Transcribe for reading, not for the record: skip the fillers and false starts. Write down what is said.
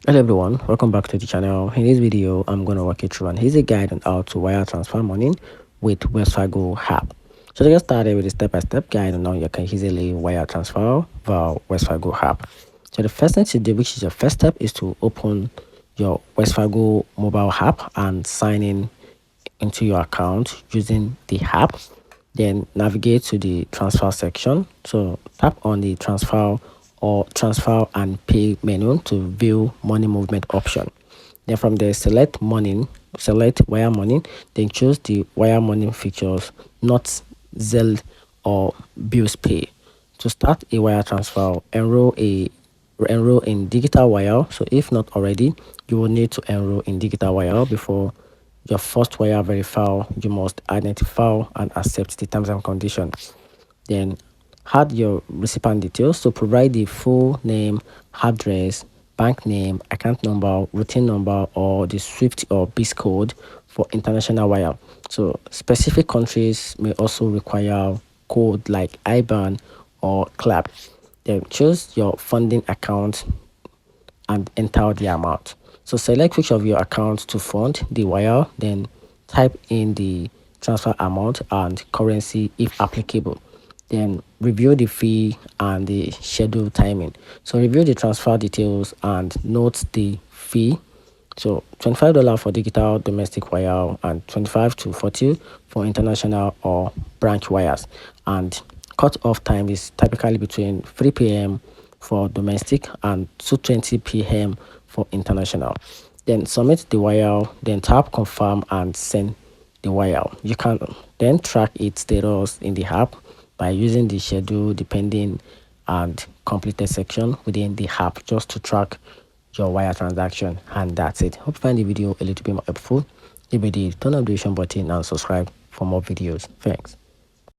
Hello everyone, welcome back to the channel. In this video I'm going to walk you through an easy guide on how to wire transfer money with Wells Fargo app. So to get started with a step-by-step guide on how you can easily wire transfer via Wells Fargo app. So the first thing to do, which is your first step, is to open your Wells Fargo mobile app and sign in into your account using the app. Then navigate to the transfer section. So tap on the transfer or transfer and pay menu to view money movement option. Then from there, select wire money, then choose the wire money features, not Zelle or bills pay. To start a wire transfer, enroll in digital wire. So if not already, you will need to enroll in digital wire before your first wire verify. You must identify and accept the terms and conditions. Then add your recipient details. So provide the full name, address, bank name, account number, routine number, or the SWIFT or BIS code for international wire. So specific countries may also require code like IBAN or CLAP. Then choose your funding account and enter the amount. So select which of your accounts to fund the wire, then type in the transfer amount and currency if applicable. Then review the fee and the schedule timing. So review the transfer details and note the fee. So $25 for digital domestic wire and 25 to 40 for international or branch wires. And cut off time is typically between 3 p.m. for domestic and 2:20 p.m. for international. Then submit the wire, then tap confirm and send the wire. You can then track its status in the app by using the schedule, depending, and completed section within the app just to track your wire transaction. And that's it. Hope you find the video a little bit more helpful. If you did, turn on the notification button and subscribe for more videos. Thanks.